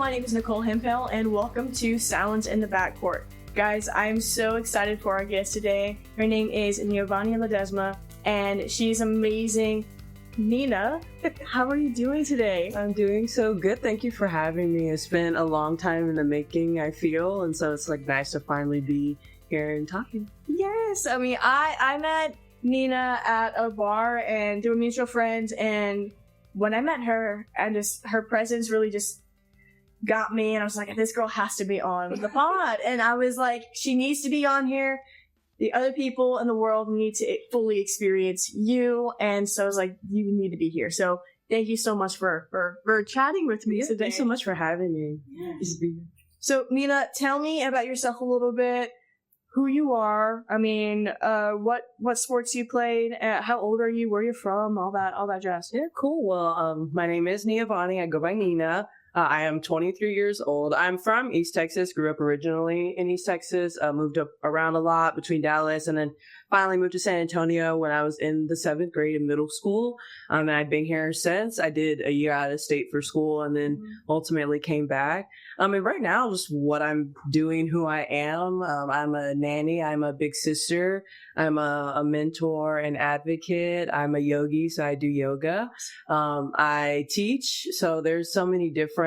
my name is Nicole Hempel, and welcome to Silence in the Backcourt. Guys, I'm so excited for our guest today. Her name is Niavaunii Ledezma, and she's amazing. Nina, how are you doing today? I'm doing so good. Thank you for having me. It's been a long time in the making, I feel, and so it's like nice to finally be here and talking. Yes, I mean, I met Nina at a bar and through mutual friends, and when I met her, and just her presence really just got me, and I was like, this girl has to be on the pod. And I was like, she needs to be on here. The other people in the world need to fully experience you. And so I was like, you need to be here. So thank you so much for chatting with me today. Thanks so much for having me. Yes. So Nina, tell me about yourself a little bit. Who you are. I mean, what sports you played, how old are you, where you're from, all that jazz. Yeah, cool. Well, my name is Niavaunii. I go by Nina. I am 23 years old. I'm from East Texas, grew up originally in East Texas, moved up around a lot between Dallas and then finally moved to San Antonio when I was in the 7th grade in middle school. And I've been here since. I did a year out of state for school and then ultimately came back. And right now, just what I'm doing, who I am. I'm a nanny. I'm a big sister. I'm a mentor and advocate. I'm a yogi, so I do yoga. I teach. So there's so many different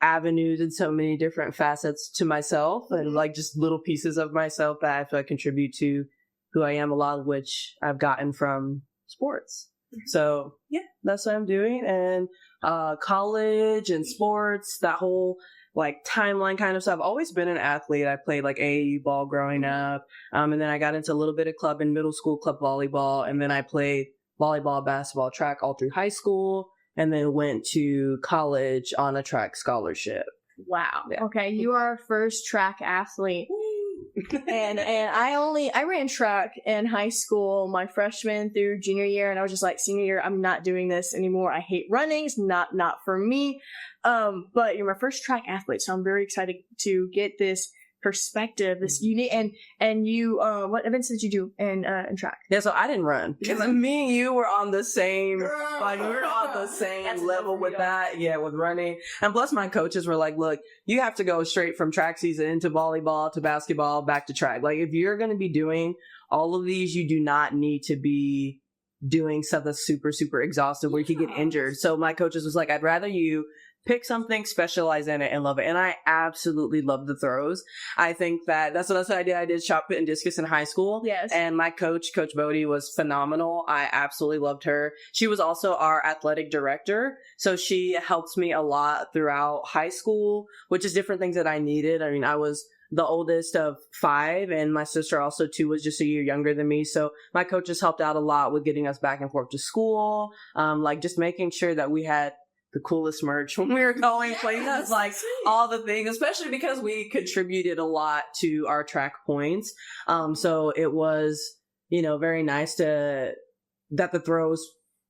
avenues and so many different facets to myself and like just little pieces of myself that I feel like contribute to who I am, a lot of which I've gotten from sports. So yeah, that's what I'm doing. And college and sports, that whole like timeline kind of stuff. I've always been an athlete. I played like AAU ball growing up. And then I got into a little bit of club in middle school, club volleyball. And then I played volleyball, basketball, track all through high school. And then went to college on a track scholarship. Wow. Yeah. Okay. You are our first track athlete. and I ran track in high school, my freshman through junior year. And I was just like, senior year, I'm not doing this anymore. I hate running. It's not for me. But you're my first track athlete. So I'm very excited to get this perspective, this unique, and you, what events did you do in track? Yeah, so I didn't run. Because me and you were on the same, like, we were on the same level with that. Yeah, with running. And plus my coaches were like, look, you have to go straight from track season into volleyball to basketball, back to track. Like, if you're going to be doing all of these, you do not need to be doing stuff that's super, super exhaustive where you could get injured. So my coaches was like, I'd rather you pick something, specialize in it, and love it. And I absolutely love the throws. I think that's what I did. I did shot put and discus in high school. Yes. And my Coach Bodie, was phenomenal. I absolutely loved her. She was also our athletic director. So she helped me a lot throughout high school, which is different things that I needed. I mean, I was the oldest of 5, and my sister also 2 was just a year younger than me. So my coaches helped out a lot with getting us back and forth to school, like just making sure that we had the coolest merch when we were going places, like all the things, especially because we contributed a lot to our track points. So it was, very nice that the throws,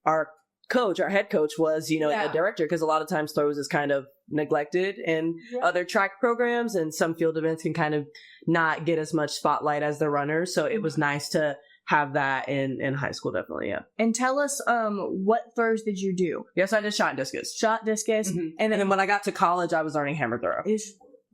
our head coach was, a director, because a lot of times throws is kind of neglected in other track programs, and some field events can kind of not get as much spotlight as the runners. So it was nice to have that in high school, definitely. Yeah. And tell us, what throws did you do? Yes, I did shot discus. Mm-hmm. And then when I got to college, I was learning hammer throw.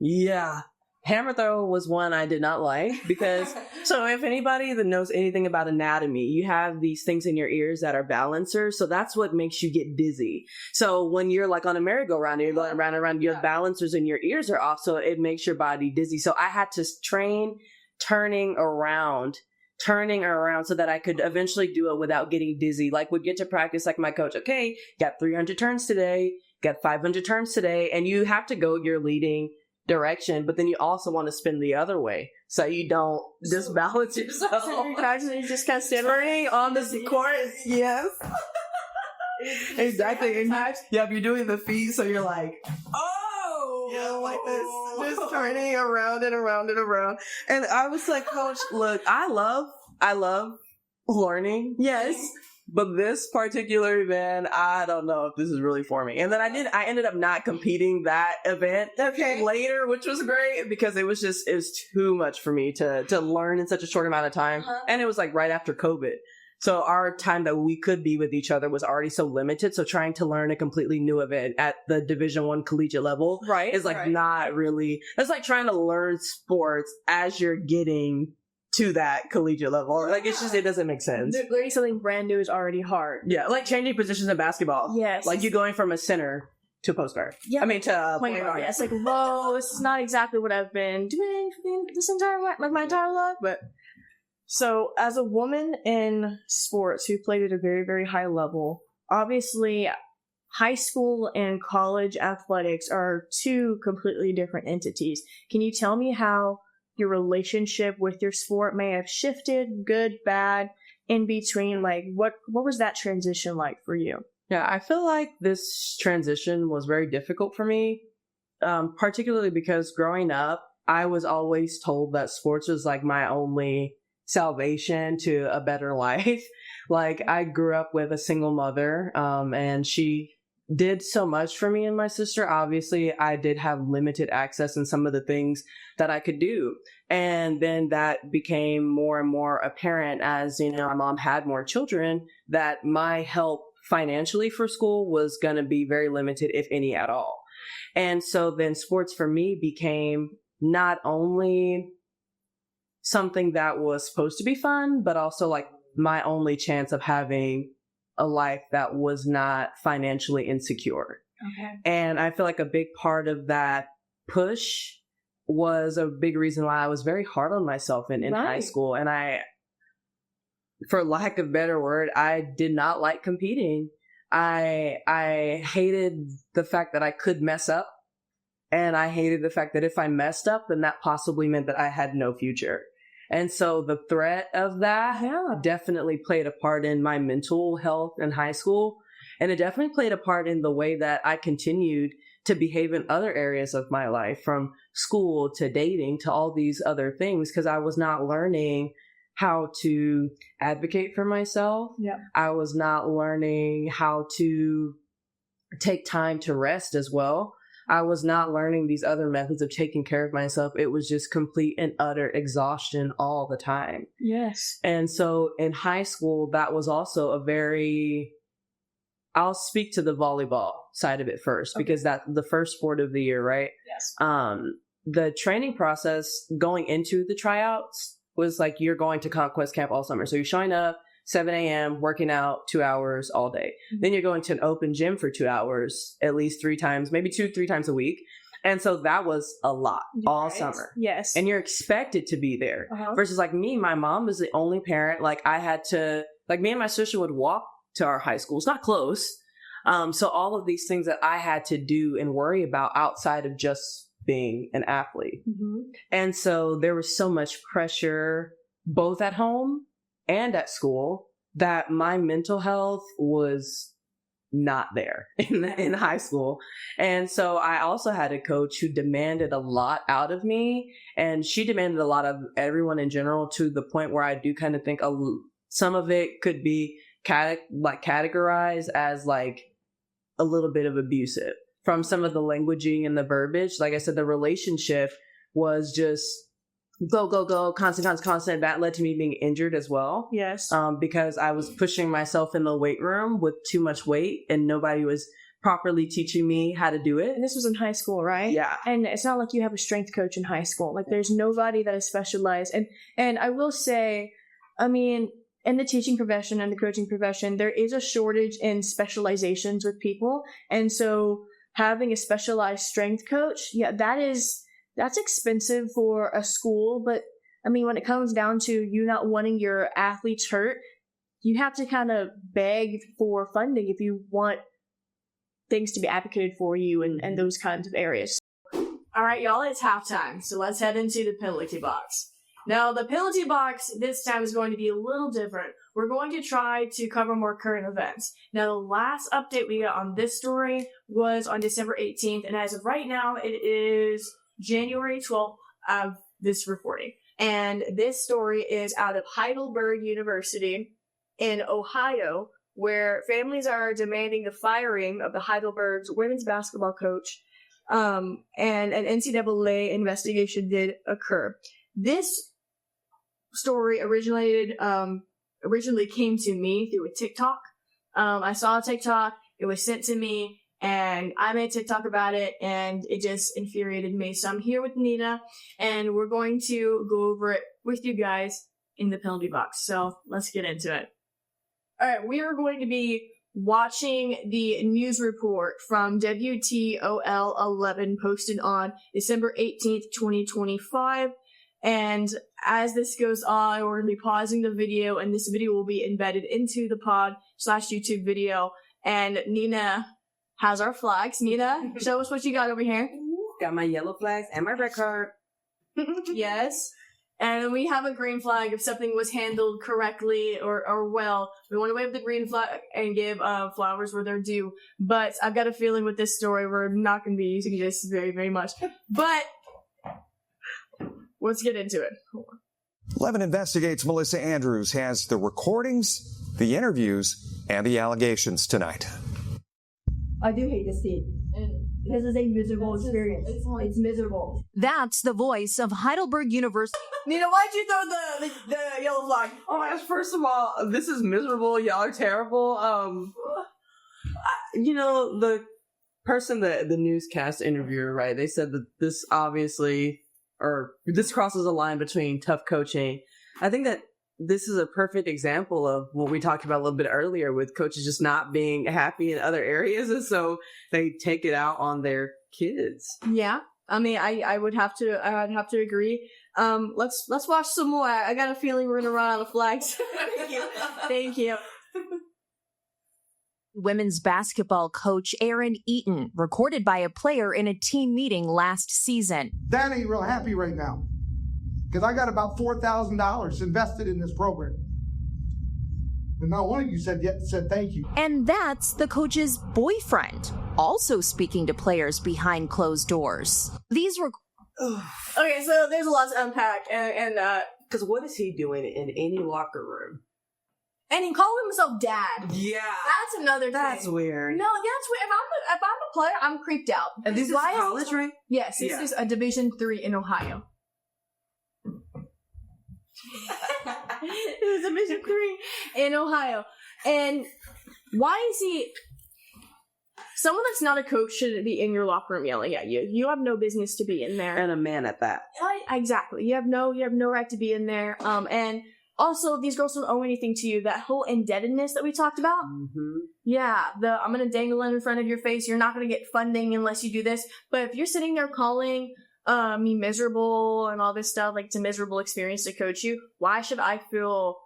Yeah. Hammer throw was one I did not like because, so if anybody that knows anything about anatomy, you have these things in your ears that are balancers. So that's what makes you get dizzy. So when you're like on a merry-go-round, you're going round and round, your balancers in your ears are off. So it makes your body dizzy. So I had to train turning around so that I could eventually do it without getting dizzy. Like, would get to practice, like my coach, okay, got 300 turns today, got 500 turns today, and you have to go your leading direction, but then you also want to spin the other way so you don't disbalance yourself. So you just kind of stand on the court. Yes. Exactly. And you're doing the feet, so you're like, like this, just turning around and around and around. And I was like, Coach, look, I love learning. Yes. But this particular event, I don't know if this is really for me. And then I ended up not competing that event later, which was great because it was too much for me to learn in such a short amount of time. And it was like right after COVID. So our time that we could be with each other was already so limited. So trying to learn a completely new event at the Division I collegiate level is like not really, it's like trying to learn sports as you're getting to that collegiate level. Like it's just, it doesn't make sense. Learning something brand new is already hard. Yeah, like changing positions in basketball. Yes. Like you going from a center to a post guard. Yeah. I mean to point guard. Yeah, it's like, whoa, this is not exactly what I've been doing this entire my entire life, but so, as a woman in sports who played at a very, very high level, obviously high school and college athletics are two completely different entities. Can you tell me how your relationship with your sport may have shifted, good, bad, in between? Like, what was that transition like for you? Yeah, I feel like this transition was very difficult for me, particularly because growing up, I was always told that sports was like my only salvation to a better life. Like I grew up with a single mother, and she did so much for me and my sister. Obviously, I did have limited access in some of the things that I could do. And then that became more and more apparent as, you know, my mom had more children, that my help financially for school was going to be very limited, if any at all. And so then sports for me became not only something that was supposed to be fun, but also like my only chance of having a life that was not financially insecure. Okay. And I feel like a big part of that push was a big reason why I was very hard on myself in high school. And I, for lack of better word, I did not like competing. I hated the fact that I could mess up. And I hated the fact that if I messed up, then that possibly meant that I had no future. And so the threat of that definitely played a part in my mental health in high school. And it definitely played a part in the way that I continued to behave in other areas of my life, from school to dating to all these other things, because I was not learning how to advocate for myself. Yeah. I was not learning how to take time to rest as well. I was not learning these other methods of taking care of myself. It was just complete and utter exhaustion all the time. Yes. And so in high school, that was also a very, I'll speak to the volleyball side of it first, because that's the first sport of the year, right? Yes. The training process going into the tryouts was like, you're going to Conquest Camp all summer. So you're showing up 7 a.m., working out 2 hours all day. Mm-hmm. Then you're going to an open gym for 2 hours, at least 3 times, maybe 2-3 times a week. And so that was a lot all summer. Yes. And you're expected to be there. Versus like me, my mom was the only parent. Like I had to, like me and my sister would walk to our high school. It's not close. So all of these things that I had to do and worry about outside of just being an athlete. Mm-hmm. And so there was so much pressure both at home and at school that my mental health was not there in high school. And so I also had a coach who demanded a lot out of me, and she demanded a lot of everyone in general, to the point where I do kind of think some of it could be categorized as like a little bit of abusive from some of the languaging and the verbiage. Like I said, the relationship was just go, constant. That led to me being injured as well. Yes. Because I was pushing myself in the weight room with too much weight, and nobody was properly teaching me how to do it. And this was in high school, right? Yeah. And it's not like you have a strength coach in high school. Like there's nobody that is specialized. And I will say, I mean, in the teaching profession and the coaching profession, there is a shortage in specializations with people. And so having a specialized strength coach, that's expensive for a school. But I mean, when it comes down to you not wanting your athletes hurt, you have to kind of beg for funding if you want things to be advocated for you and those kinds of areas. All right, y'all, it's halftime. So let's head into the penalty box. Now, the penalty box this time is going to be a little different. We're going to try to cover more current events. Now, the last update we got on this story was on December 18th, and as of right now, it is January 12th of this recording. And this story is out of Heidelberg University in Ohio, where families are demanding the firing of the Heidelberg's women's basketball coach, and an NCAA investigation did occur. This story originated originally came to me through a TikTok. I saw a TikTok, it was sent to me, and I made a TikTok about it, and it just infuriated me. So I'm here with Nina, and we're going to go over it with you guys in the penalty box. So let's get into it. All right, we are going to be watching the news report from WTOL 11 posted on December 18th, 2025. And as this goes on, we're going to be pausing the video, and this video will be embedded into the pod/YouTube video. And Nina has our flags. Nina, show us what you got over here. Got my yellow flags and my red card. Yes. And we have a green flag if something was handled correctly or well. We want to wave the green flag and give flowers where they're due. But I've got a feeling with this story we're not going to be using this very, very much. But let's get into it. 11 Investigates Melissa Andrews has the recordings, the interviews, and the allegations tonight. I do hate this seat. This is a miserable experience. It's miserable. That's the voice of Heidelberg University. Nina, why'd you throw the yellow flag? Oh my gosh, first of all, this is miserable. Y'all are terrible. You know, the person, the newscast interviewer, right, they said that this obviously, or this crosses a line between tough coaching. I think that this is a perfect example of what we talked about a little bit earlier with coaches just not being happy in other areas. And so they take it out on their kids. Yeah. I mean, I'd have to agree. Let's watch some more. I got a feeling we're going to run out of flags. Thank you. Thank you. Women's basketball coach Aaron Eaton, recorded by a player in a team meeting last season. Dad ain't real happy right now because I got about $4,000 invested in this program. And not one of you said thank you. And that's the coach's boyfriend, also speaking to players behind closed doors. These were... Okay, so there's a lot to unpack, and because what is he doing in any locker room? And he called himself dad. Yeah. That's another thing. That's weird. No, that's weird. If I'm a player, I'm creeped out. And this is college, right? Yes, this is a Division III in Ohio. It was Division III in Ohio. And why is he... Someone that's not a coach shouldn't be in your locker room yelling at you. You have no business to be in there. And a man at that. Exactly. You have no right to be in there. And also, these girls don't owe anything to you. That whole indebtedness that we talked about. Mm-hmm. Yeah, I'm going to dangle it in front of your face. You're not going to get funding unless you do this. But if you're sitting there calling me miserable and all this stuff, like it's a miserable experience to coach you, why should I feel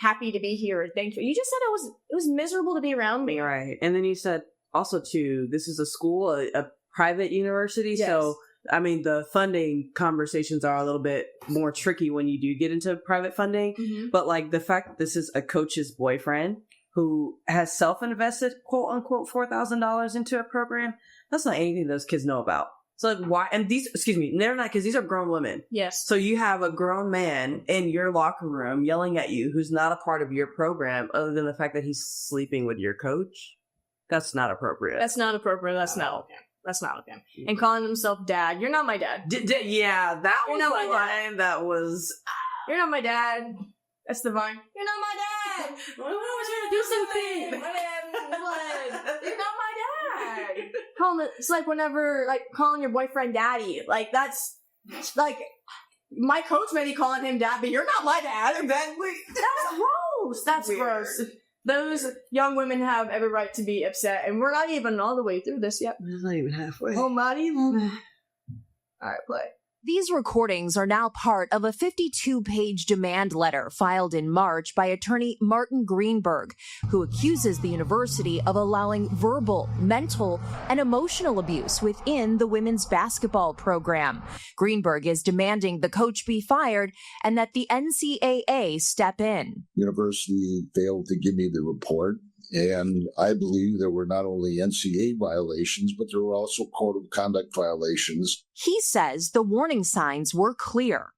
happy to be here? Thank you. You just said it was miserable to be around me. Right. And then you said also, too, this is a school, a private university. Yes. So, I mean, the funding conversations are a little bit more tricky when you do get into private funding. Mm-hmm. But, like, the fact that this is a coach's boyfriend who has self-invested, quote-unquote, $4,000 into a program, that's not anything those kids know about. So, like, why? And these, they're not, because these are grown women. Yes. So you have a grown man in your locker room yelling at you who's not a part of your program other than the fact that he's sleeping with your coach. That's not appropriate. That's not appropriate. That's not okay. That's not okay. And calling himself dad. You're not my dad. Yeah, that You're was not the my dad. line that was... You're not my dad. That's the vine. You're not my dad. I was trying to do something. You're not my dad. It's like whenever, like, calling your boyfriend daddy. Like, that's, like, my coach may be calling him dad, but you're not my dad. Exactly. That's gross. That's weird. Gross. Those young women have every right to be upset, and we're not even all the way through this yet. We're not even halfway. Oh, not even. All right, play. These recordings are now part of a 52-page demand letter filed in March by attorney Martin Greenberg, who accuses the university of allowing verbal, mental, and emotional abuse within the women's basketball program. Greenberg is demanding the coach be fired and that the NCAA step in. University failed to give me the report. And I believe there were not only NCAA violations, but there were also code of conduct violations. He says the warning signs were clear.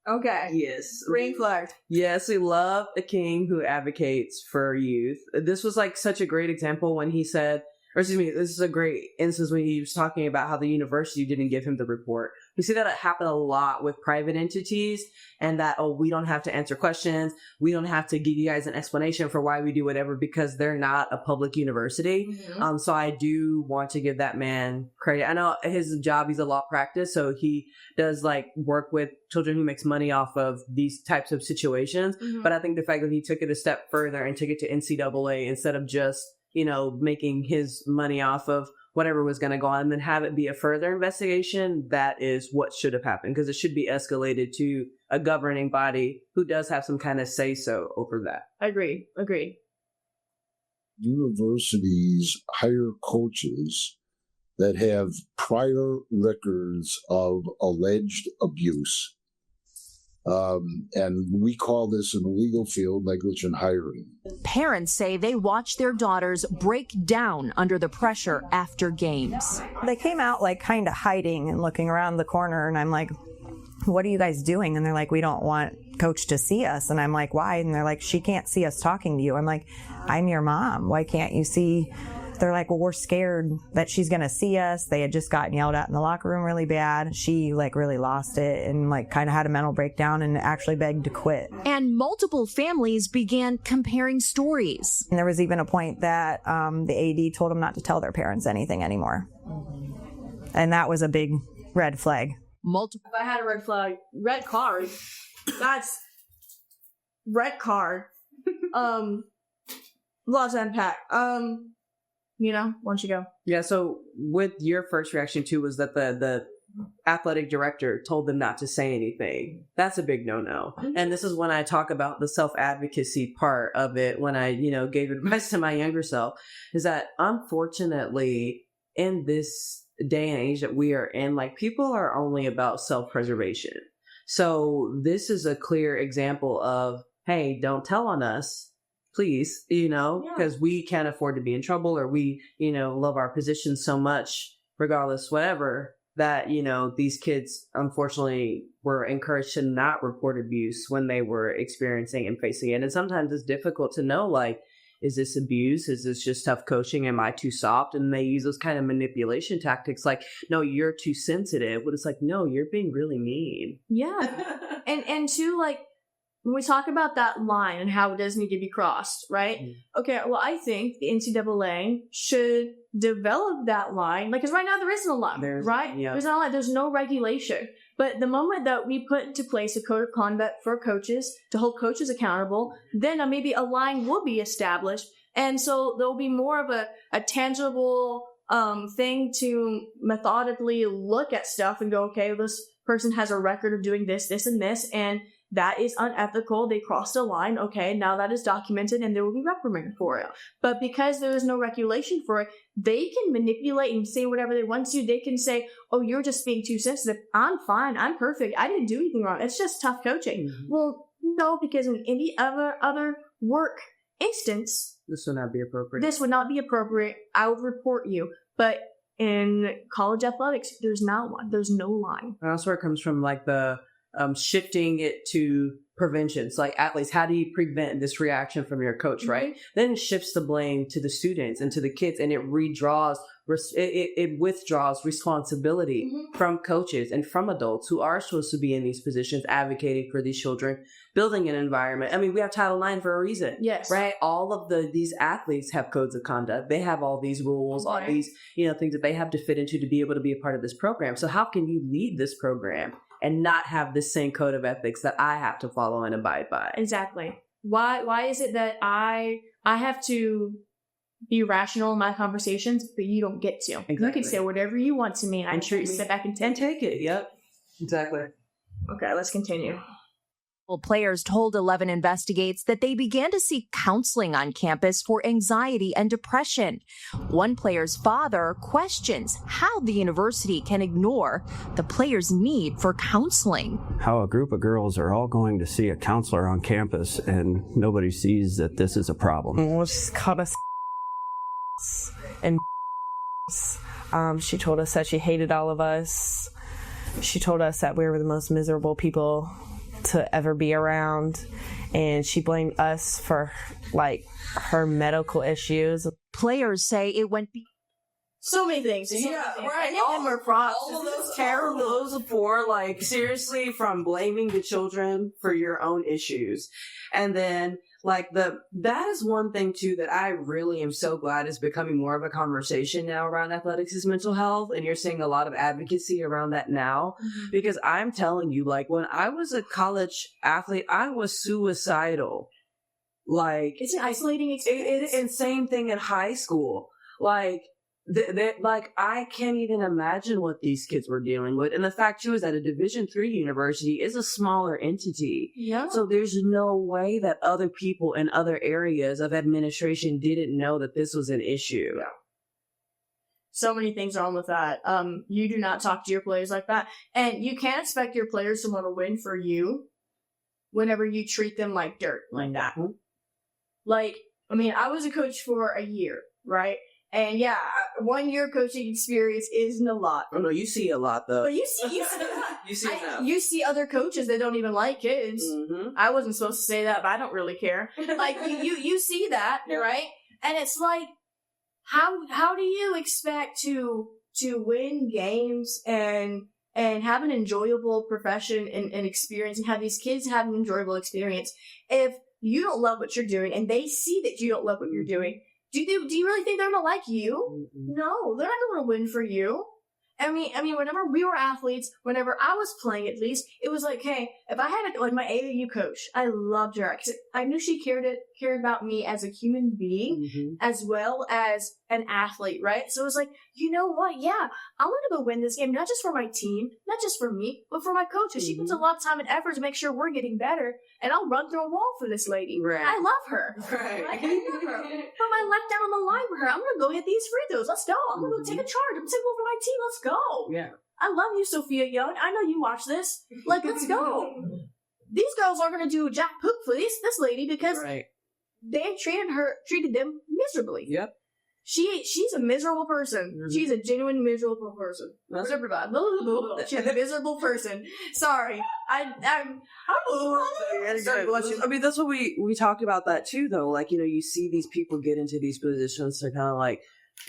Okay. Yes. Green flag. Yes, we love a king who advocates for youth. This was like such a great example when he said, or excuse me, this is a great instance when he was talking about how the university didn't give him the report. We see that happen a lot with private entities, and that, oh, we don't have to answer questions. We don't have to give you guys an explanation for why we do whatever, because they're not a public university. Mm-hmm. So I do want to give that man credit. I know his job, he's a law practice, so he does like work with children who makes money off of these types of situations. Mm-hmm. But I think the fact that he took it a step further and took it to NCAA instead of just, making his money off of whatever was going to go on, and then have it be a further investigation, that is what should have happened, because it should be escalated to a governing body who does have some kind of say-so over that. Agreed. Universities hire coaches that have prior records of alleged abuse. And we call this in the legal field negligent hiring. Parents say they watch their daughters break down under the pressure after games. They came out like kind of hiding and looking around the corner, and I'm like, what are you guys doing? And they're like, we don't want coach to see us. And I'm like, why? And they're like, she can't see us talking to you. I'm like, I'm your mom. Why can't you see? They're like, well, we're scared that she's going to see us. They had just gotten yelled at in the locker room really bad. She like really lost it and like kind of had a mental breakdown and actually begged to quit. And multiple families began comparing stories. And there was even a point that the AD told them not to tell their parents anything anymore. And that was a big red flag. If I had a red card, that's red card. Lots to unpack. Why don't you go? Yeah, so with your first reaction too was that the athletic director told them not to say anything. That's a big no-no. Mm-hmm. And this is when I talk about the self-advocacy part of it, when I, gave advice to my younger self, is that unfortunately in this day and age that we are in, like, people are only about self-preservation. So this is a clear example of, hey, don't tell on us, please, because we can't afford to be in trouble, or we, love our position so much, regardless, whatever, that, these kids, unfortunately, were encouraged to not report abuse when they were experiencing and facing it. And sometimes it's difficult to know, like, is this abuse? Is this just tough coaching? Am I too soft? And they use those kind of manipulation tactics like, no, you're too sensitive. But it's like, no, you're being really mean. Yeah. and too, like, when we talk about that line and how it does need to be crossed, right? Okay, well, I think the NCAA should develop that line. Like, because right now there isn't a line, right? Yeah. There's not a line. There's no regulation. But the moment that we put into place a code of conduct for coaches to hold coaches accountable, then maybe a line will be established. And so there'll be more of a tangible thing to methodically look at stuff and go, okay, this person has a record of doing this, this, and this, and that is unethical. They crossed a line. Okay, now that is documented and they will be reprimanded for it. But because there is no regulation for it, they can manipulate and say whatever they want to. They can say, oh, you're just being too sensitive. I'm fine. I'm perfect. I didn't do anything wrong. It's just tough coaching. Mm-hmm. Well, no, because in any other work instance, this would not be appropriate. This would not be appropriate. I would report you. But in college athletics, there's not one. There's no line. That's where it comes from, like the shifting it to prevention. So like athletes, how do you prevent this reaction from your coach, right? Then it shifts the blame to the students and to the kids, and it withdraws responsibility from coaches and from adults who are supposed to be in these positions advocating for these children, building an environment. I mean, we have Title IX for a reason. Yes. Right? All of these athletes have codes of conduct. They have all these rules, all these, things that they have to fit into to be able to be a part of this program. So how can you lead this program and not have the same code of ethics that I have to follow and abide by? Exactly. Why is it that I have to be rational in my conversations, but you don't get to? Exactly. You can say whatever you want to me, and I'm sure you sit back and take it. Yep. Exactly. Okay, let's continue. Players told 11 Investigates that they began to seek counseling on campus for anxiety and depression. One player's father questions how the university can ignore the player's need for counseling. How a group of girls are all going to see a counselor on campus and nobody sees that this is a problem. Well, she's called us and she told us that she hated all of us. She told us that we were the most miserable people to ever be around, and she blamed us for like her medical issues. Players say it went So many things. Yeah, right. And more props. All of those terrible for, like, seriously, from blaming the children for your own issues. And then, like, that is one thing, too, that I really am so glad is becoming more of a conversation now around athletics is mental health. And you're seeing a lot of advocacy around that now. Mm-hmm. Because I'm telling you, like, when I was a college athlete, I was suicidal. Like, it's an isolating experience. And same thing in high school. Like, like, I can't even imagine what these kids were dealing with. And the fact, too, is that a Division III university is a smaller entity. Yeah. So there's no way that other people in other areas of administration didn't know that this was an issue. Yeah. So many things wrong with that. You do not talk to your players like that. And you can't expect your players to want to win for you whenever you treat them like dirt like that. Mm-hmm. Like, I mean, I was a coach for a year, right? And yeah, 1 year coaching experience isn't a lot. Oh no, you see a lot though. But you see enough. You see other coaches that don't even like kids. Mm-hmm. I wasn't supposed to say that, but I don't really care. Like you see that, right? And it's like, how do you expect to win games and have an enjoyable profession and experience and have these kids have an enjoyable experience if you don't love what you're doing and they see that you don't love what you're doing? Do you really think they're gonna like you? Mm-hmm. No, they're not gonna win for you. I mean, whenever we were athletes, whenever I was playing, at least, it was like, hey, if I had my AAU coach, I loved her. I knew she cared about me as a human being, mm-hmm. as well as an athlete, right? So it was like, you know what? Yeah, I want to go win this game, not just for my team, not just for me, but for my coach. Mm-hmm. She puts a lot of time and effort to make sure we're getting better, and I'll run through a wall for this lady. Right. I love her. Right. I love her. Put my left down on the line for her. I'm going to go hit these free throws. Let's go. I'm going to go take a charge. I'm going to take over my team. Let's go. Yeah. I love you, Sophia Young. I know you watch this. Like, let's go. These girls aren't going to do jack poop for this lady because they treated them miserably. Yep. She's a miserable person. Mm-hmm. She's a genuine miserable person. She's a miserable person. Sorry. Sorry, bless you. I mean, that's what we talked about that too, though. Like, you see these people get into these positions to kind of like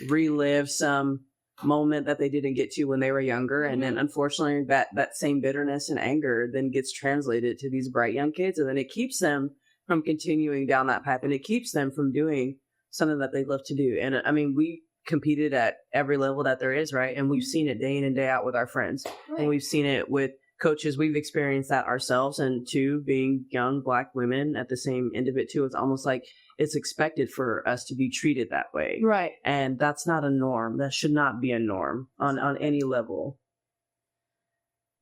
relive some moment that they didn't get to when they were younger. Mm-hmm. And then unfortunately that same bitterness and anger then gets translated to these bright young kids. And then it keeps them from continuing down that path, and it keeps them from doing something that they love to do. And I mean, we competed at every level that there is, right? And we've seen it day in and day out with our friends. Right. And we've seen it with coaches. We've experienced that ourselves. And too, being young Black women at the same end of it too, it's almost like it's expected for us to be treated that way. Right. And that's not a norm. That should not be a norm on any level.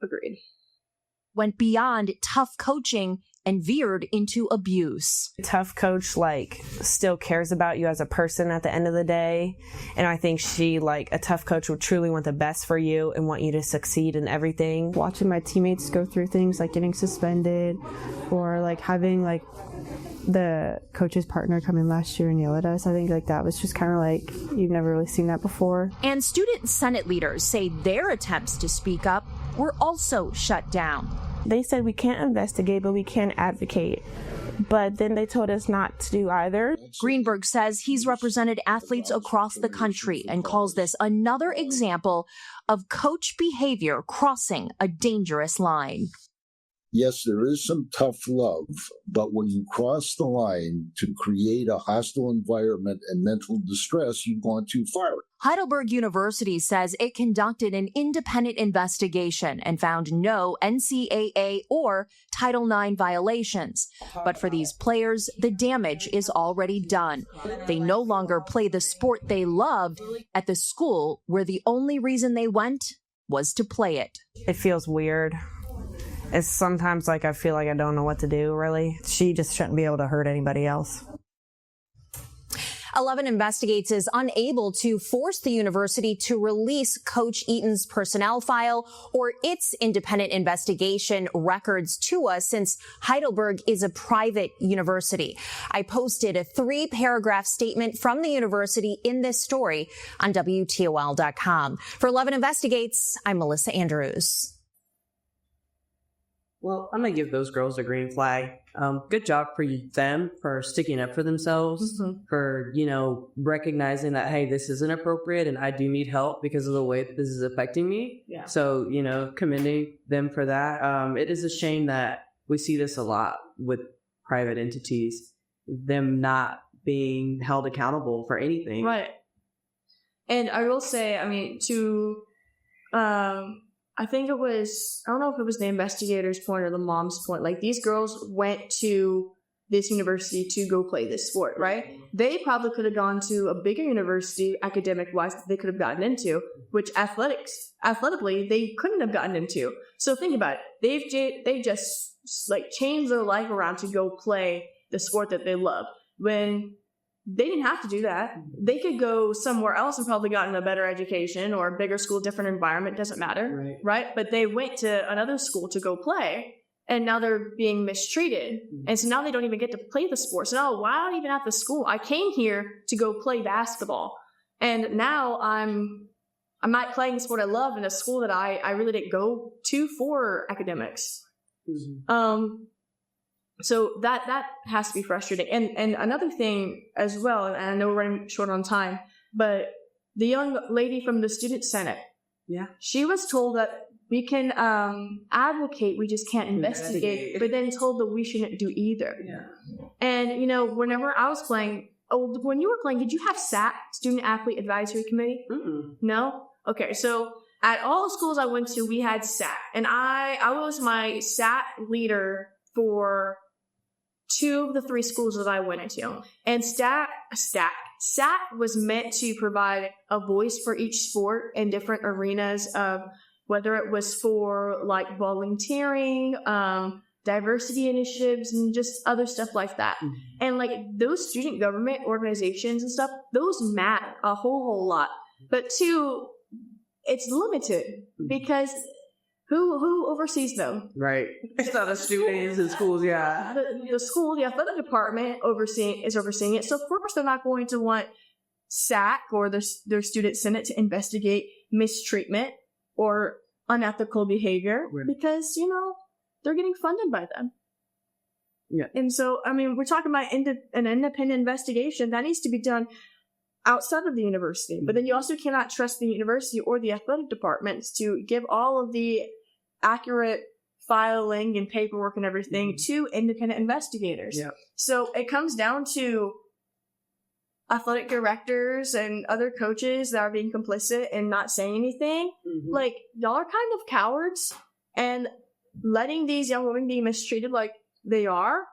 Agreed. Went beyond tough coaching and veered into abuse. Tough coach, still cares about you as a person at the end of the day. And I think a tough coach would truly want the best for you and want you to succeed in everything. Watching my teammates go through things like getting suspended or having the coach's partner come in last year and yell at us, I think that was just kind of you've never really seen that before. And student senate leaders say their attempts to speak up were also shut down. They said we can't investigate, but we can advocate. But then they told us not to do either. Greenberg says he's represented athletes across the country and calls this another example of coach behavior crossing a dangerous line. Yes, there is some tough love, but when you cross the line to create a hostile environment and mental distress, you've gone too far. Heidelberg University says it conducted an independent investigation and found no NCAA or Title IX violations. But for these players, the damage is already done. They no longer play the sport they loved at the school where the only reason they went was to play it. It feels weird. It's sometimes I feel like I don't know what to do, really. She just shouldn't be able to hurt anybody else. 11 Investigates is unable to force the university to release Coach Eaton's personnel file or its independent investigation records to us since Heidelberg is a private university. I posted a 3-paragraph statement from the university in this story on WTOL.com. For 11 Investigates, I'm Melissa Andrews. Well, I'm going to give those girls a green flag. Good job for them for sticking up for themselves, for, recognizing that, hey, this isn't appropriate and I do need help because of the way this is affecting me. Yeah. So, commending them for that. It is a shame that we see this a lot with private entities, them not being held accountable for anything. Right. And I will say, I think it was, I don't know if it was the investigator's point or the mom's point. Like, these girls went to this university to go play this sport, right? They probably could have gone to a bigger university, academic-wise, that they could have gotten into, which athletically, they couldn't have gotten into. So think about it. They just, changed their life around to go play the sport that they love. When they didn't have to do that. They could go somewhere else and probably gotten a better education or a bigger school, different environment, doesn't matter, right? But they went to another school to go play, and now they're being mistreated. And so now they don't even get to play the sport. So now, why am I even at the school? I came here to go play basketball, and now I'm not playing the sport I love in a school that I really didn't go to for academics. So that has to be frustrating. And another thing as well, and I know we're running short on time, but the young lady from the Student Senate, she was told that we can advocate, we just can't investigate, but then told that we shouldn't do either. And, whenever I was playing, when you were playing, did you have SAT, Student Athlete Advisory Committee? No? Okay, so at all the schools I went to, we had SAT. And I was my SAT leader for 2 of the 3 schools that I went into. And SAT was meant to provide a voice for each sport in different arenas of whether it was for volunteering, diversity initiatives, and just other stuff like that. And those student government organizations and stuff, those matter a whole lot. But 2, it's limited because who oversees them? Right. It's not the students in schools, The school, the athletic department is overseeing it. So of course they're not going to want SAC or their student senate to investigate mistreatment or unethical behavior because, they're getting funded by them. Yeah. And so, we're talking about an independent investigation that needs to be done outside of the university. But then you also cannot trust the university or the athletic departments to give all of the accurate filing and paperwork and everything to independent investigators. Yeah. So it comes down to athletic directors and other coaches that are being complicit and not saying anything. Y'all are kind of cowards, and letting these young women be mistreated like they are,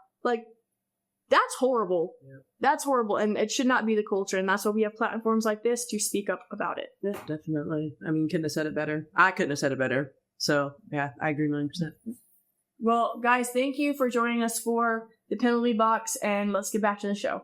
that's horrible. Yeah. That's horrible, and it should not be the culture, and that's why we have platforms like this to speak up about it. Yeah, definitely. Couldn't have said it better. I couldn't have said it better. So, yeah, I agree 100%. Well, guys, thank you for joining us for the penalty box, and let's get back to the show.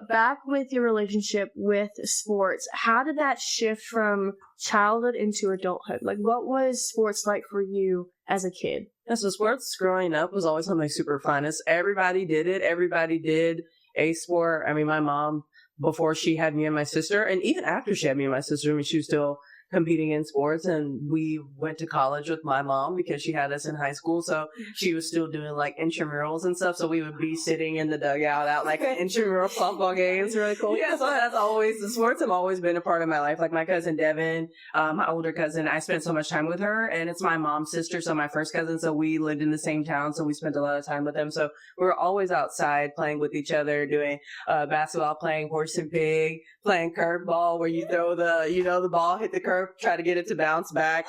Back with your relationship with sports, how did that shift from childhood into adulthood? What was sports like for you as a kid? Yeah, so sports growing up was always something super fun. Everybody did it. Everybody did a sport. My mom, before she had me and my sister, and even after she had me and my sister, she was still competing in sports, and we went to college with my mom because she had us in high school, so she was still doing intramurals and stuff, so we would be sitting in the dugout out intramural softball games. Really cool. Yeah, so that's always, the sports have always been a part of my life. My cousin Devin, my older cousin, I spent so much time with her, and it's my mom's sister, so my first cousin, so we lived in the same town, so we spent a lot of time with them, so we were always outside playing with each other, doing basketball, playing horse and pig, playing curveball, where you throw the ball, hit the curve, try to get it to bounce back,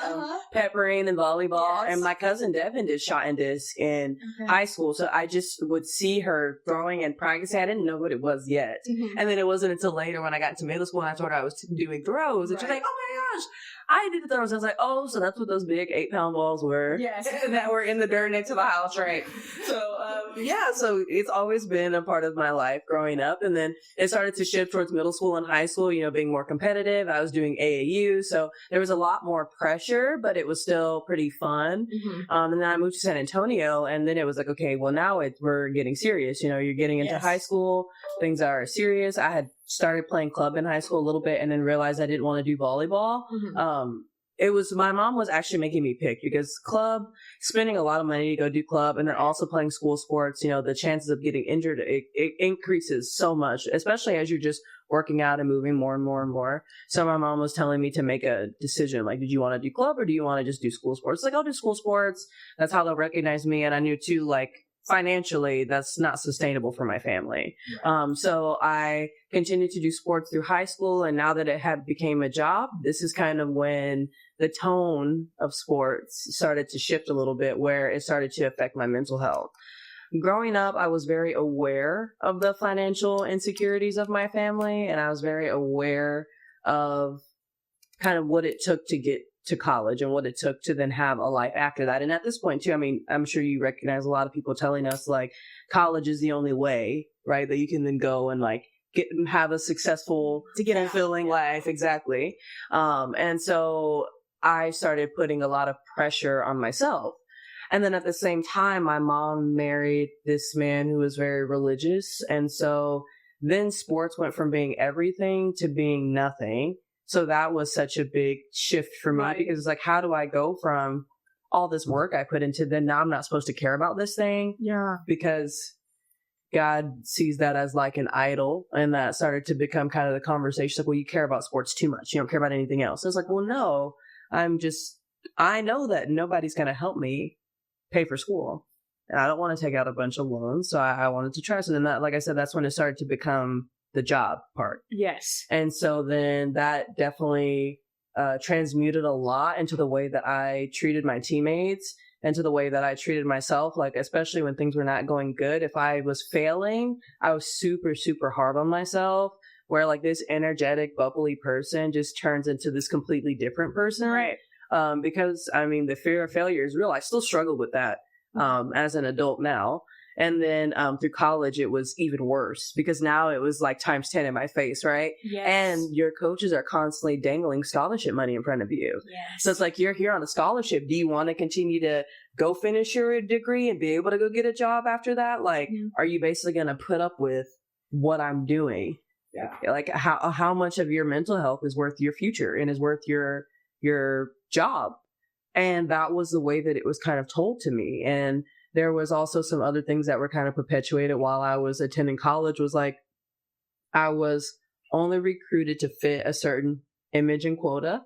peppering and volleyball. Yes. And my cousin Devin did shot and disc in high school, so I just would see her throwing and practicing. I didn't know what it was yet. And then it wasn't until later when I got into middle school and I told her I was doing throws, and she's like, oh my gosh, I did the throws. I was like, oh, so that's what those big 8-pound balls were. Yes. That were in the dirt next to the house, right? So, so it's always been a part of my life growing up. And then it started to shift towards middle school and high school, being more competitive. I was doing AAU, so there was a lot more pressure, but it was still pretty fun. And then I moved to San Antonio, and then it was like, okay, well, now we're getting serious. You're getting into high school. Things are serious. I had started playing club in high school a little bit and then realized I didn't want to do volleyball. my mom was actually making me pick because club, spending a lot of money to go do club and then also playing school sports, the chances of getting injured, it increases so much, especially as you're just working out and moving more and more and more. So my mom was telling me to make a decision, like, did you want to do club or do you want to just do school sports? Like, I'll do school sports. That's how they'll recognize me. And I knew too, like, financially, that's not sustainable for my family. So I continued to do sports through high school. And now that it had became a job, this is kind of when the tone of sports started to shift a little bit, where it started to affect my mental health. Growing up, I was very aware of the financial insecurities of my family, and I was very aware of kind of what it took to get to college and what it took to then have a life after that. And at this point too, I mean, I'm sure you recognize a lot of people telling us like college is the only way, right? That you can then go and like have a successful, fulfilling life. Exactly. And so I started putting a lot of pressure on myself. And then at the same time, my mom married this man who was very religious. And so then sports went from being everything to being nothing. So that was such a big shift for me because it's like, how do I go from all this work I put into then now I'm not supposed to care about this thing? Yeah. Because God sees that as like an idol. And that started to become kind of the conversation like, well, you care about sports too much. You don't care about anything else. I was like, well, no, I know that nobody's going to help me pay for school. And I don't want to take out a bunch of loans. So I wanted to try. So then that, like I said, that's when it started to become the job part. Yes. And so then that definitely transmuted a lot into the way that I treated my teammates and to the way that I treated myself, like especially when things were not going good. If I was failing, I was super, super hard on myself, where like this energetic, bubbly person just turns into this completely different person. Right. Because I mean, the fear of failure is real. I still struggle with that as an adult now. And then through college, it was even worse because now it was like times 10 in my face, right? Yes. And your coaches are constantly dangling scholarship money in front of you. Yes. So it's like, you're here on a scholarship. Do you want to continue to go finish your degree and be able to go get a job after that? Like, are you basically going to put up with what I'm doing? Yeah. Like how much of your mental health is worth your future and is worth your job? And that was the way that it was kind of told to me. And there was also some other things that were kind of perpetuated while I was attending college, was like, I was only recruited to fit a certain image and quota.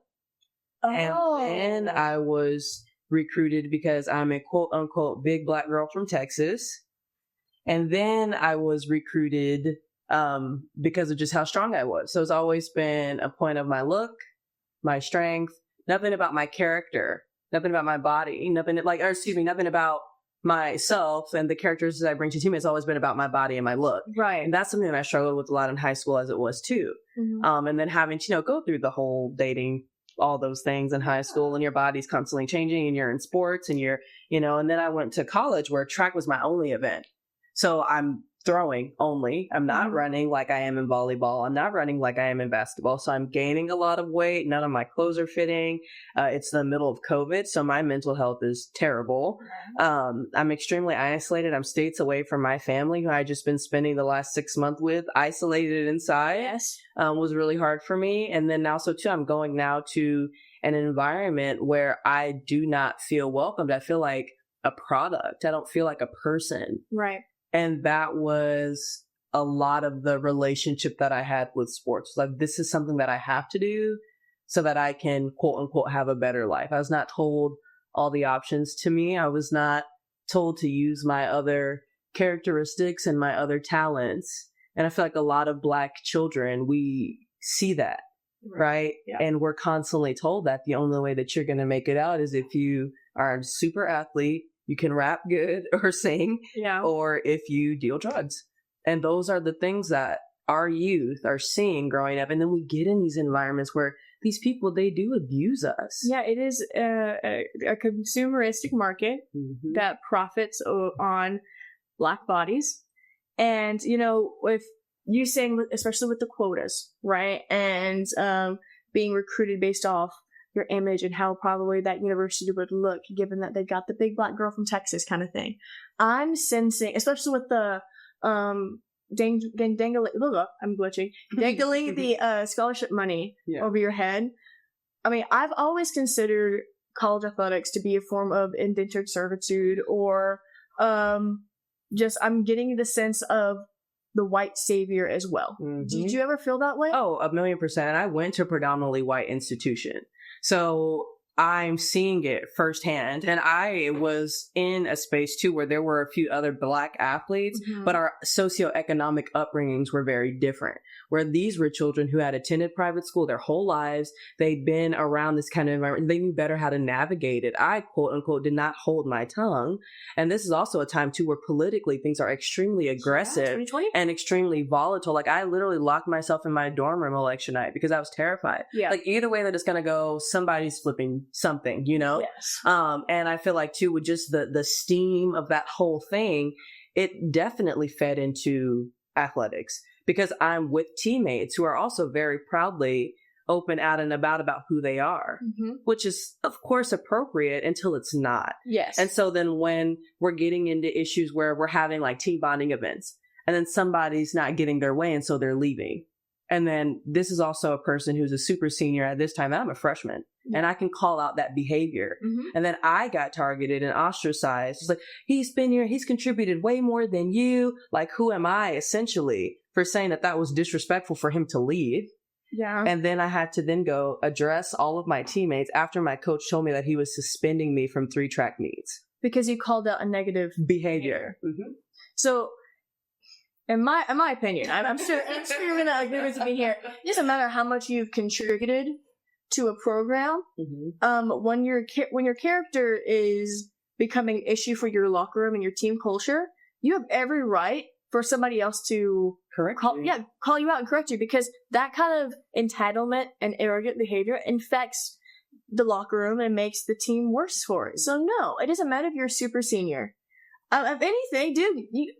Oh. And then I was recruited because I'm a quote unquote big black girl from Texas. And then I was recruited because of just how strong I was. So it's always been a point of my look, my strength, nothing about my character, nothing about my body, nothing about myself and the characters that I bring to team. It's always been about my body and my look. Right. And that's something that I struggled with a lot in high school as it was too. Mm-hmm. And then having to, go through the whole dating, all those things in high school, and your body's constantly changing and you're in sports and you're, and then I went to college where track was my only event. So I'm throwing only. I'm not running like I am in volleyball. I'm not running like I am in basketball. So I'm gaining a lot of weight. None of my clothes are fitting. It's the middle of COVID. So my mental health is terrible. I'm extremely isolated. I'm states away from my family, who I just been spending the last 6 months with, isolated inside. Yes. Was really hard for me. And then also too, I'm going now to an environment where I do not feel welcomed. I feel like a product. I don't feel like a person. Right. And that was a lot of the relationship that I had with sports. Like, this is something that I have to do so that I can, quote unquote, have a better life. I was not told all the options to me. I was not told to use my other characteristics and my other talents. And I feel like a lot of Black children, we see that, right? Yeah. And we're constantly told that the only way that you're going to make it out is if you are a super athlete, you can rap good or sing, or if you deal drugs. And those are the things that our youth are seeing growing up. And then we get in these environments where these people, they do abuse us. Yeah, it is a consumeristic market that profits on Black bodies. And, with you saying, especially with the quotas, right? And being recruited based off your image and how probably that university would look, given that they've got the big Black girl from Texas kind of thing. I'm sensing, especially with the dangling the scholarship money over your head. I mean, I've always considered college athletics to be a form of indentured servitude, or just I'm getting the sense of the white savior as well. Mm-hmm. Did you ever feel that way? Oh, 1,000,000%. I went to a predominantly white institution. So I'm seeing it firsthand. And I was in a space too where there were a few other Black athletes, but our socioeconomic upbringings were very different. Where these were children who had attended private school their whole lives. They'd been around this kind of environment. They knew better how to navigate it. I, quote unquote, did not hold my tongue. And this is also a time too where politically things are extremely aggressive and extremely volatile. Like I literally locked myself in my dorm room election night because I was terrified. Yeah. Like either way that it's going to go, somebody's flipping something, you know? Yes. And I feel like too, with just the steam of that whole thing, it definitely fed into athletics. Because I'm with teammates who are also very proudly open out and about who they are, which is, of course, appropriate until it's not. Yes. And so then when we're getting into issues where we're having like team bonding events and then somebody's not getting their way and so they're leaving. And then this is also a person who's a super senior at this time. I'm a freshman and I can call out that behavior. And then I got targeted and ostracized. It's like, he's been here. He's contributed way more than you. Like, who am I essentially for saying that was disrespectful for him to leave? Yeah. And then I had to then go address all of my teammates after my coach told me that he was suspending me from 3 track meets. Because you called out a negative behavior. So, in my opinion, I'm sure you're going to agree with me here. It doesn't matter how much you've contributed to a program. When your character is becoming an issue for your locker room and your team culture, you have every right for somebody else to call you out and correct you, because that kind of entitlement and arrogant behavior infects the locker room and makes the team worse for it. So no, it doesn't matter if you're a super senior. If anything, dude, you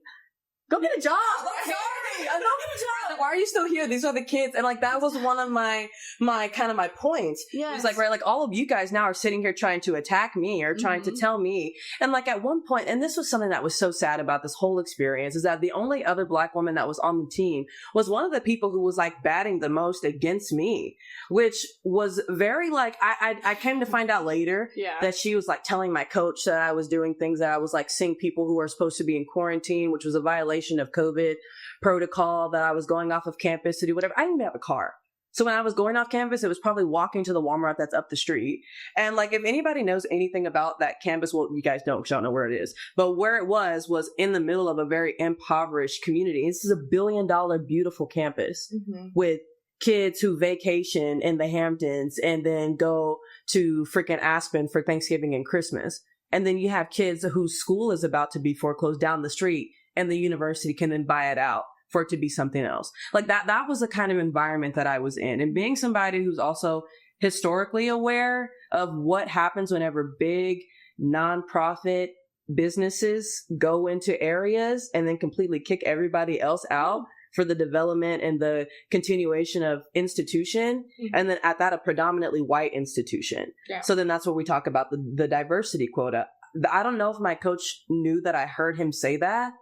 go get a job. I'm sorry. Go get a job. Why are you still here? These are the kids. And like, that was one of my kind of my points. Yes. It's like, right, like all of you guys now are sitting here trying to attack me or trying to tell me. And like at one point, and this was something that was so sad about this whole experience, is that the only other Black woman that was on the team was one of the people who was like batting the most against me, which was very like, I came to find out later that she was like telling my coach that I was doing things, that I was like seeing people who are supposed to be in quarantine, which was a violation of COVID protocol, that I was going off of campus to do whatever. I didn't even have a car. So when I was going off campus, it was probably walking to the Walmart that's up the street. And like, if anybody knows anything about that campus, well, you guys don't, 'cause I don't know where it is, but where it was in the middle of a very impoverished community. This is $1 billion beautiful campus with kids who vacation in the Hamptons and then go to freaking Aspen for Thanksgiving and Christmas. And then you have kids whose school is about to be foreclosed down the street, and the university can then buy it out for it to be something else. Like that was the kind of environment that I was in. And being somebody who's also historically aware of what happens whenever big nonprofit businesses go into areas and then completely kick everybody else out for the development and the continuation of institution. And then at that, a predominantly white institution. Yeah. So then that's what we talk about, the diversity quota. I don't know if my coach knew that I heard him say that.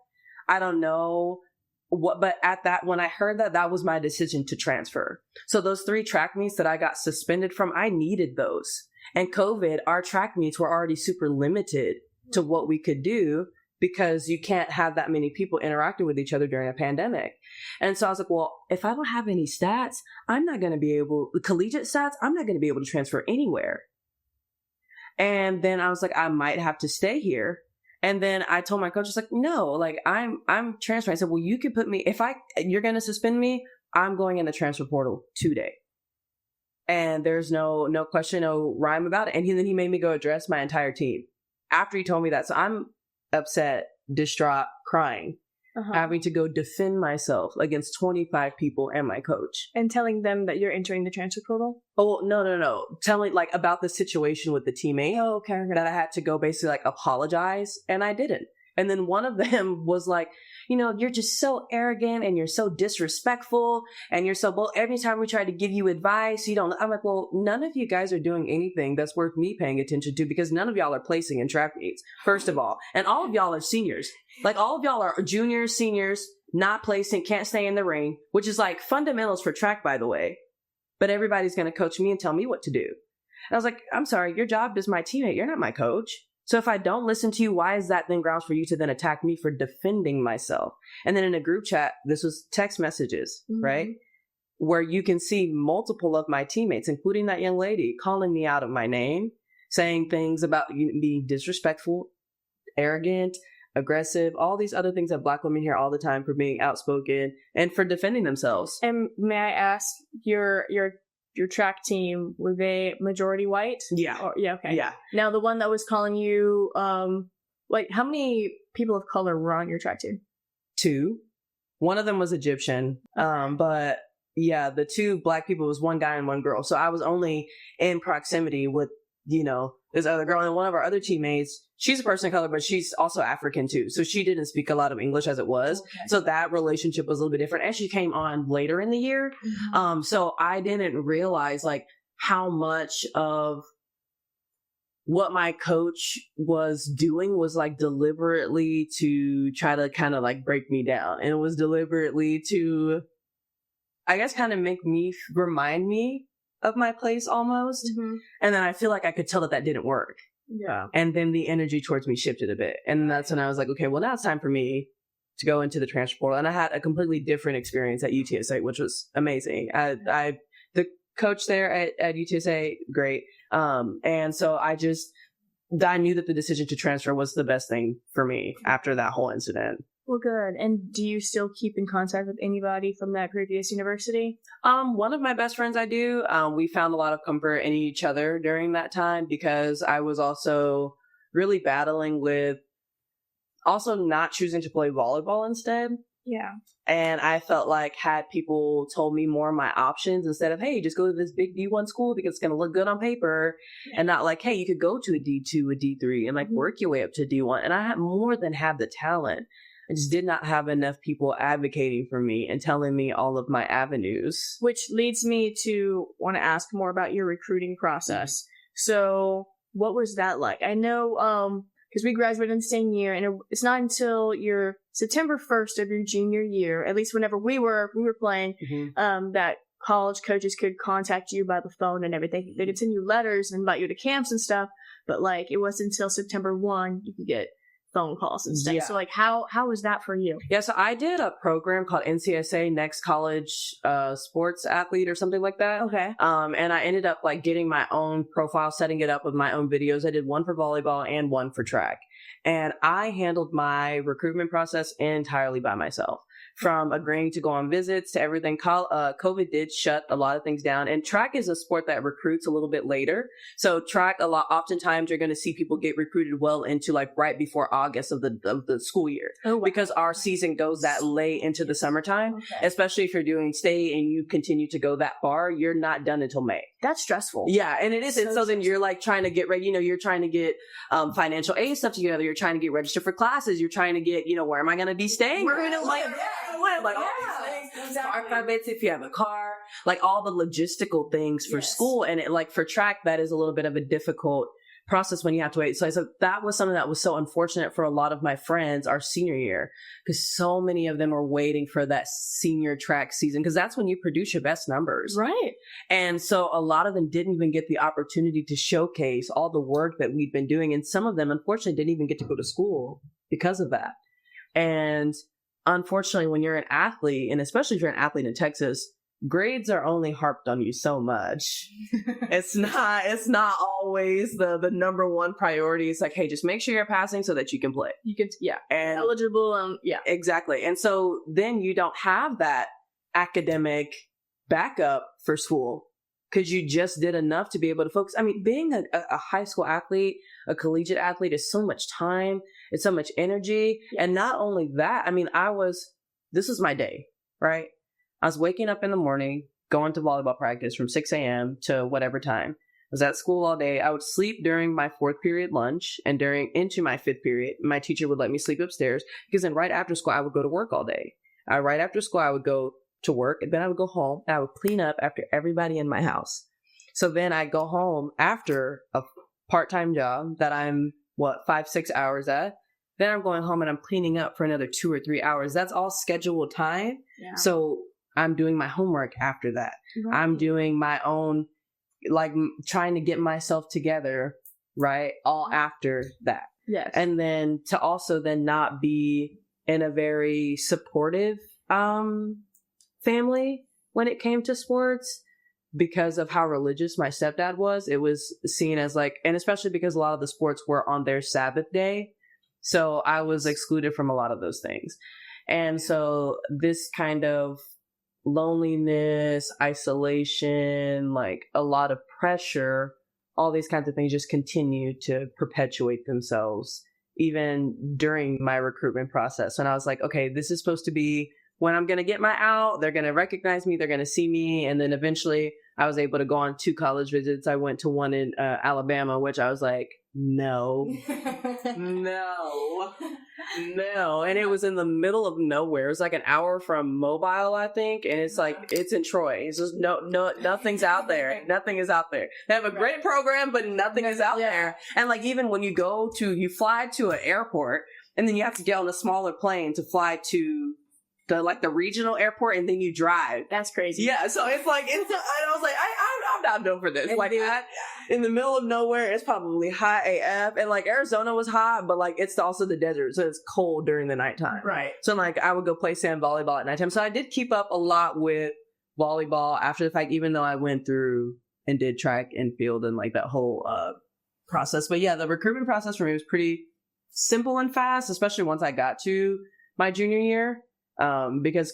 I don't know what, but at that, when I heard that, that was my decision to transfer. So those 3 track meets that I got suspended from, I needed those. And COVID, our track meets were already super limited to what we could do, because you can't have that many people interacting with each other during a pandemic. And so I was like, well, if I don't have any stats, I'm not going to be able, collegiate stats, I'm not going to be able to transfer anywhere. And then I was like, I might have to stay here. And then I told my coach, I was like, no, like I'm transferring. I said, well, you could put me, you're going to suspend me, I'm going in the transfer portal today. And there's no question, no rhyme about it. And then he made me go address my entire team after he told me that. So I'm upset, distraught, crying, having to go defend myself against 25 people and my coach. And telling them that you're entering the transfer portal? Oh, no. Telling like about the situation with the teammate. Oh, okay. That I had to go basically like apologize, and I didn't. And then one of them was like, you're just so arrogant and you're so disrespectful and you're so bold. Every time we try to give you advice, you don't. I'm like, well, none of you guys are doing anything that's worth me paying attention to, because none of y'all are placing in track meets, first of all. And all of y'all are seniors. Like all of y'all are juniors, seniors, not placing, can't stay in the ring, which is like fundamentals for track, by the way. But everybody's going to coach me and tell me what to do. And I was like, I'm sorry, your job is my teammate. You're not my coach. So if I don't listen to you, why is that then grounds for you to then attack me for defending myself? And then in a group chat, this was text messages, right? Where you can see multiple of my teammates, including that young lady, calling me out of my name, saying things about being disrespectful, arrogant, aggressive, all these other things that Black women hear all the time for being outspoken and for defending themselves. And may I ask, your track team, were they majority white? Yeah. Yeah, okay. Yeah. Now, the one that was calling you, like, how many people of color were on your track team? 2. One of them was Egyptian. But yeah, the 2 Black people was one guy and one girl. So I was only in proximity with, this other girl. And one of our other teammates, she's a person of color, but she's also African too. So she didn't speak a lot of English as it was. Okay. So that relationship was a little bit different. And she came on later in the year. So I didn't realize like how much of what my coach was doing was like deliberately to try to kind of like break me down. And it was deliberately to, I guess, kind of remind me of my place almost. And then I feel like I could tell that didn't work. Yeah. And then the energy towards me shifted a bit. And that's when I was like, okay, well, now it's time for me to go into the transfer portal. And I had a completely different experience at UTSA, which was amazing. The coach there at UTSA, great. And so I knew that the decision to transfer was the best thing for me after that whole incident. Well, good. And do you still keep in contact with anybody from that previous university? One of my best friends I do. We found a lot of comfort in each other during that time because I was also really battling with also not choosing to play volleyball instead. Yeah. And I felt like had people told me more of my options instead of, hey, just go to this big D1 school because it's going to look good on paper, and not like, hey, you could go to a D2, a D3 and like work your way up to D1. And I had more than had the talent. I just did not have enough people advocating for me and telling me all of my avenues. Which leads me to want to ask more about your recruiting process. So what was that like? I know, because we graduated in the same year, and it's not until your September 1st of your junior year, at least whenever we were playing, that college coaches could contact you by the phone and everything. They could send you letters and invite you to camps and stuff, but like it wasn't until September 1 you could get phone calls and stuff. Yeah. So like how was that for you? Yeah, so I did a program called NCSA, Next College Sports Athlete or something like that. Okay. And I ended up like getting my own profile, setting it up with my own videos. I did one for volleyball and one for track. And I handled my recruitment process entirely by myself. From agreeing to go on visits to everything. COVID did shut a lot of things down, and track is a sport that recruits a little bit later. So track oftentimes you're going to see people get recruited well into like right before August of the school year. Oh, wow. Because our season goes that late into the summertime, especially if you're doing state and you continue to go that far, you're not done until May. That's stressful. Yeah, and it is. And so then you're like trying to get ready, you're trying to get financial aid stuff together. You're trying to get registered for classes. You're trying to get, where am I going to be staying? Where am I going to live? Like all these things, exactly. If you have a car, like all the logistical things for school, and it, like for track, that is a little bit of a difficult process when you have to wait. So that was something that was so unfortunate for a lot of my friends our senior year, because so many of them are waiting for that senior track season, because that's when you produce your best numbers. Right. And so a lot of them didn't even get the opportunity to showcase all the work that we'd been doing. And some of them, unfortunately, didn't even get to go to school because of that. And unfortunately, when you're an athlete, and especially if you're an athlete in Texas, grades are only harped on you so much. It's not always the number one priority. It's like, hey, just make sure you're passing so that you can play. You can, and eligible, exactly. And so then you don't have that academic backup for school because you just did enough to be able to focus. I mean, being a high school athlete, a collegiate athlete, is so much time. It's so much energy. Yes. And not only that, I mean, this was my day, right? I was waking up in the morning, going to volleyball practice from 6 a.m. to whatever time. I was at school all day. I would sleep during my 4th period lunch and into my 5th period. My teacher would let me sleep upstairs because then right after school, I would go to work all day. Right after school, I would go to work, and then I would go home and I would clean up after everybody in my house. So then I go home after a part-time job that I'm 5-6 hours at. Then I'm going home and I'm cleaning up for another 2 or 3 hours. That's all scheduled time. Yeah. So I'm doing my homework after that. Right. I'm doing my own like trying to get myself together, right? All after that. Yes. And then to also then not be in a very supportive family when it came to sports because of how religious my stepdad was. It was seen as like, and especially because a lot of the sports were on their Sabbath day. So I was excluded from a lot of those things. And so this kind of loneliness, isolation, like a lot of pressure, all these kinds of things just continue to perpetuate themselves even during my recruitment process. And I was like, okay, this is supposed to be when I'm going to get my out, they're going to recognize me, they're going to see me. And then eventually I was able to go on 2 college visits. I went to one in Alabama, which I was like, no. And it was in the middle of nowhere. It was like an hour from Mobile, I think. And it's like, it's in Troy. It's just nothing's out there. Nothing is out there. They have a great program, but nothing is out there. And like, even when you fly to an airport and then you have to get on a smaller plane to fly to the regional airport, and then you drive. That's crazy. Yeah, so it's like, and I was like, I'm not known for this. Like that, in the middle of nowhere, it's probably hot AF, and like Arizona was hot, but like it's also the desert, so it's cold during the nighttime. Right. So like I would go play sand volleyball at nighttime. So I did keep up a lot with volleyball after the fact, even though I went through and did track and field and like that whole process. But yeah, the recruitment process for me was pretty simple and fast, especially once I got to my junior year. Because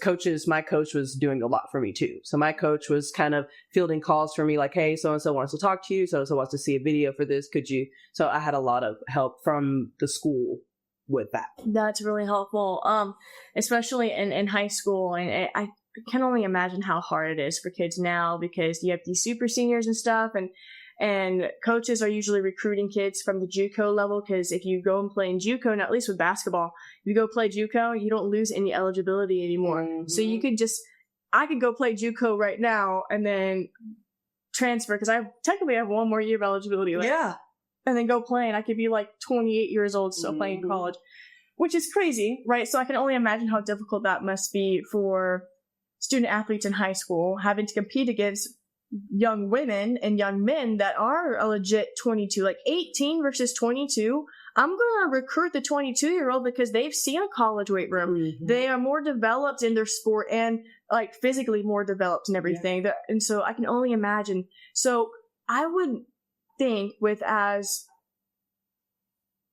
my coach was doing a lot for me too. So my coach was kind of fielding calls for me like, hey, so-and-so wants to talk to you. So-and-so wants to see a video for this. Could you? So I had a lot of help from the school with that. That's really helpful. Especially in high school. And I can only imagine how hard it is for kids now because you have these super seniors and stuff, and coaches are usually recruiting kids from the JUCO level, because if you go and play in JUCO, now at least with basketball, if you go play JUCO, you don't lose any eligibility anymore. Mm-hmm. So I could go play JUCO right now and then transfer, because I technically have 1 more year of eligibility left. Yeah. And then go play, and I could be like 28 years old still playing in college, which is crazy, right? So I can only imagine how difficult that must be for student athletes in high school, having to compete against young women and young men that are a legit 22, like 18 versus 22. I'm going to recruit the 22-year-old because they've seen a college weight room. Mm-hmm. They are more developed in their sport and like physically more developed and everything. Yeah. And so I can only imagine. So I would think as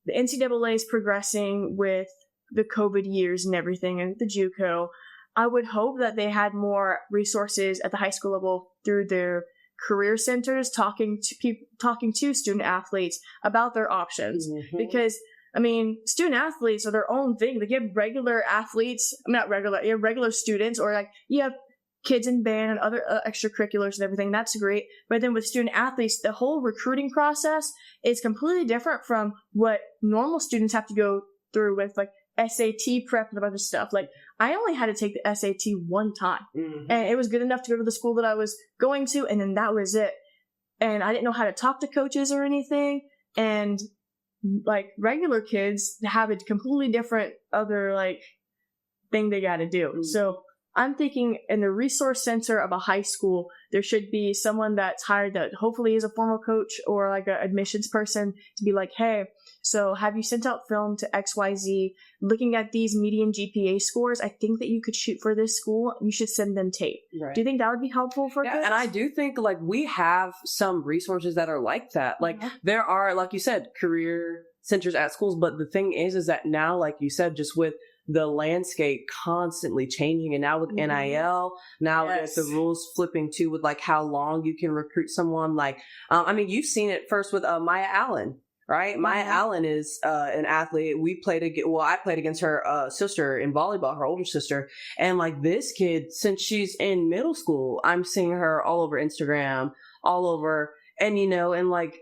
the NCAA is progressing with the COVID years and everything and the JUCO, I would hope that they had more resources at the high school level through their career centers, talking to student athletes about their options. Mm-hmm. Because, I mean, student athletes are their own thing. They get regular athletes, regular students, or like you have kids in band and other extracurriculars and everything. That's great. But then with student athletes, the whole recruiting process is completely different from what normal students have to go through with like SAT prep and a bunch of stuff. Like, I only had to take the SAT 1 time, and it was good enough to go to the school that I was going to, and then that was it. And I didn't know how to talk to coaches or anything. And like regular kids have a completely different other like thing they got to do. Mm-hmm. So I'm thinking in the resource center of a high school, there should be someone that's hired that hopefully is a formal coach or like an admissions person to be like, hey, so have you sent out film to XYZ looking at these median GPA scores? I think that you could shoot for this school. You should send them tape. Right. Do you think that would be helpful for kids? And I do think like we have some resources that are like that. Like there are, like you said, career centers at schools. But the thing is that now, like you said, just with the landscape constantly changing, and now with NIL, now with the rules flipping too, with like how long you can recruit someone. Like, I mean, you've seen it first with Maya Allen. Right? Maya Allen is an athlete. I played against her sister in volleyball, her older sister. And like this kid, since she's in middle school, I'm seeing her all over Instagram, all over. And, and like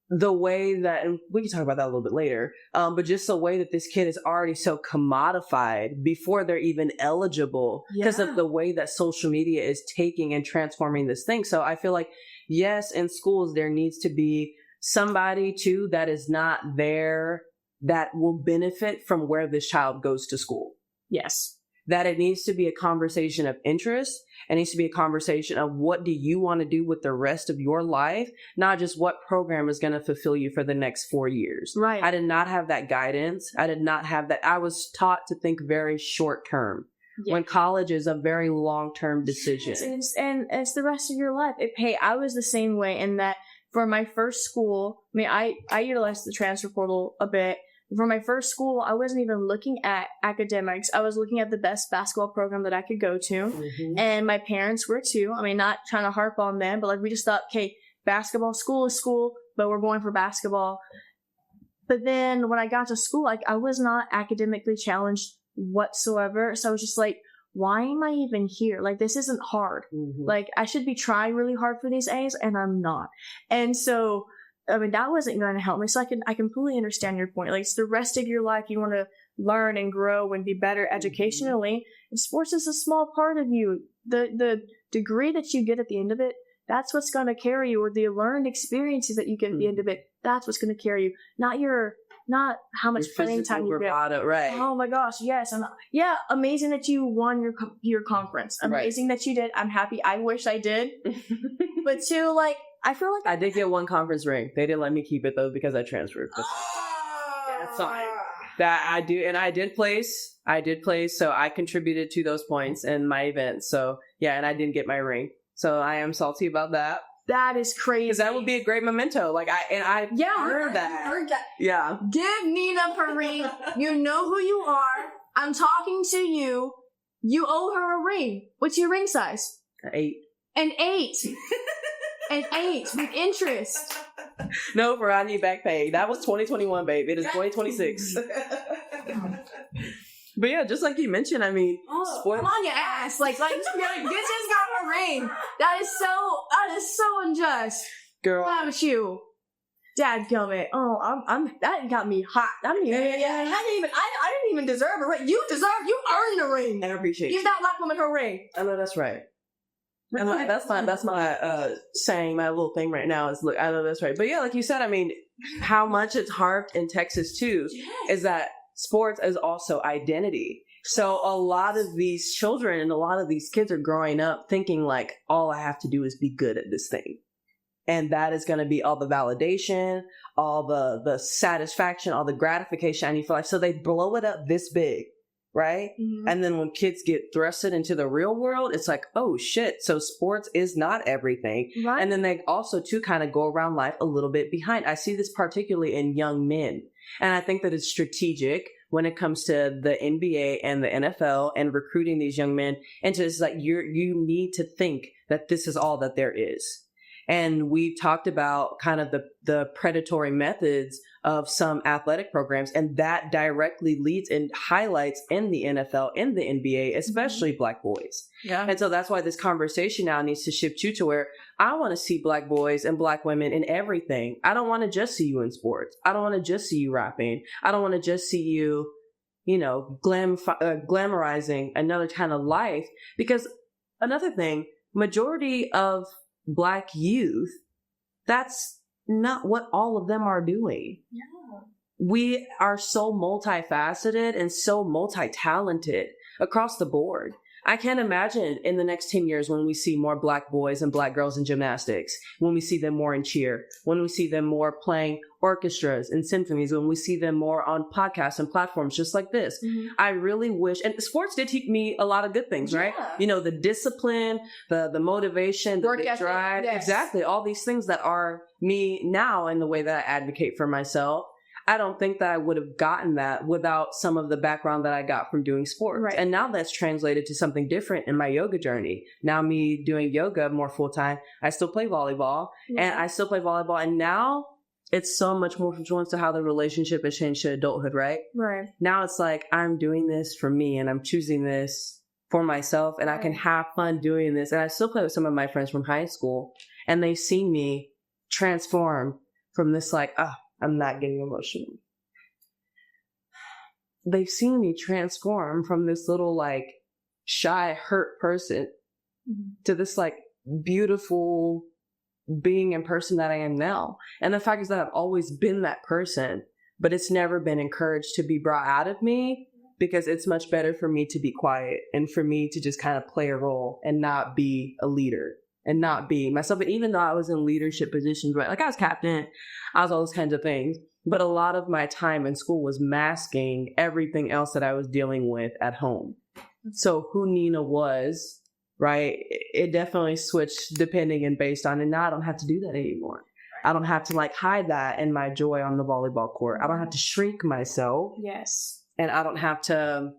the way that, and we can talk about that a little bit later, but just the way that this kid is already so commodified before they're even eligible because of the way that social media is taking and transforming this thing. So I feel like, yes, in schools, there needs to be somebody too that is not there that will benefit from where this child goes to school. Yes. that it needs to be a conversation of interest. It needs to be a conversation of what do you want to do with the rest of your life, not just what program is going to fulfill you for the next 4 years. Right. I did not have that guidance. I did not have that. I was taught to think very short term. Yeah. When college is a very long-term decision. And it's the rest of your life. Hey, I was the same way in that for my first school, I utilized the transfer portal a bit. For my first school, I wasn't even looking at academics. I was looking at the best basketball program that I could go to. Mm-hmm. And my parents were too. Not trying to harp on them, but we just thought, okay, basketball, school is school, but we're going for basketball. But then when I got to school, I was not academically challenged whatsoever. So I was just like, why am I even here? This isn't hard. Mm-hmm. I should be trying really hard for these A's, and I'm not. And so that wasn't going to help me. So I completely understand your point. It's the rest of your life. You want to learn and grow and be better educationally. And sports is a small part of you. The degree that you get at the end of it, that's what's going to carry you, or the learned experiences that you get at the end of it. That's what's going to carry you. Not how much playing time you get. Right. Oh my gosh, yes. And yeah, amazing that you won your conference. Amazing that you did. I'm happy. I wish I did. But too, I feel like I did get one conference ring. They didn't let me keep it though because I transferred. That's fine. That I do, and I did place. So I contributed to those points in my event. So yeah, and I didn't get my ring. So I am salty about that. That is crazy. Because that would be a great memento. I heard that. Yeah. Give Nina her ring. You know who you are. I'm talking to you. You owe her a ring. What's your ring size? 8. An 8. An 8 with interest. No, bro, I need back pay. That was 2021, babe. It is 2026. But yeah, just like you mentioned, sports. Come on your ass. This has got a ring. That is so unjust. Girl. How about you? Dadgummit. Oh, that got me hot. I didn't even deserve a ring. You earned a ring. I appreciate Give that black woman her ring. I know that's right. And that's my saying, my little thing right now is, look, I know that's right. But yeah, like you said, how much it's harped in Texas too, is that sports is also identity. So a lot of these children and a lot of these kids are growing up thinking all I have to do is be good at this thing. And that is going to be all the validation, all the satisfaction, all the gratification I need for life. So they blow it up this big, right? Mm-hmm. And then when kids get thrusted into the real world, it's oh shit. So sports is not everything. Right. And then they also too kind of go around life a little bit behind. I see this particularly in young men. And I think that it's strategic when it comes to the NBA and the NFL and recruiting these young men into this, you need to think that this is all that there is. And we talked about kind of the predatory methods of some athletic programs, and that directly leads and highlights in the NFL, in the NBA, especially Black boys. Yeah. And so that's why this conversation now needs to shift you to where I want to see Black boys and Black women in everything. I don't want to just see you in sports. I don't want to just see you rapping. I don't want to just see you, glamorizing another kind of life. Because another thing, majority of Black youth, that's not what all of them are doing. Yeah. We are so multifaceted and so multi-talented across the board. I can't imagine in the next 10 years when we see more Black boys and Black girls in gymnastics, when we see them more in cheer, when we see them more playing orchestras and symphonies, when we see them more on podcasts and platforms just like this. Mm-hmm. I really wish, and sports did teach me a lot of good things, right? The discipline, the motivation, the drive, exactly. All these things that are me now in the way that I advocate for myself. I don't think that I would have gotten that without some of the background that I got from doing sports. Right. And now that's translated to something different in my yoga journey. Now me doing yoga more full time, I still play volleyball and now it's so much more influenced to how the relationship has changed to adulthood, right? Right. Now it's I'm doing this for me and I'm choosing this for myself and I can have fun doing this. And I still play with some of my friends from high school and they've seen me transform from this I'm not getting emotional. They've seen me transform from this little shy, hurt person to this beautiful being and person that I am now. And the fact is that I've always been that person, but it's never been encouraged to be brought out of me because it's much better for me to be quiet and for me to just kind of play a role and not be a leader and not be myself. And even though I was in leadership positions, right, like I was captain, I was all those kinds of things. But a lot of my time in school was masking everything else that I was dealing with at home. So who Nina was, right, it definitely switched depending and based on, and now I don't have to do that anymore. I don't have to like hide that in my joy on the volleyball court. I don't have to shrink myself. Yes. And I don't have to,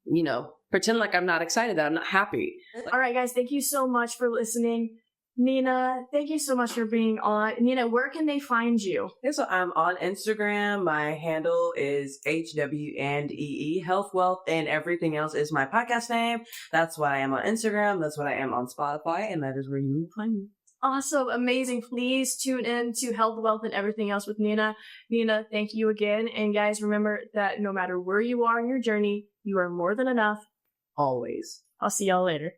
you know, pretend like I'm not excited, that I'm not happy. All right, guys, thank you so much for listening. Nina, thank you so much for being on. Nina, where can they find you? Yeah, so I'm on Instagram. My handle is HWandEE, Health, Wealth, and Everything Else is my podcast name. That's what I am on Instagram. That's what I am on Spotify. And that is where you can find me. Awesome. Amazing. Please tune in to Health, Wealth, and Everything Else with Nina. Nina, thank you again. And guys, remember that no matter where you are in your journey, you are more than enough. Always. I'll see y'all later.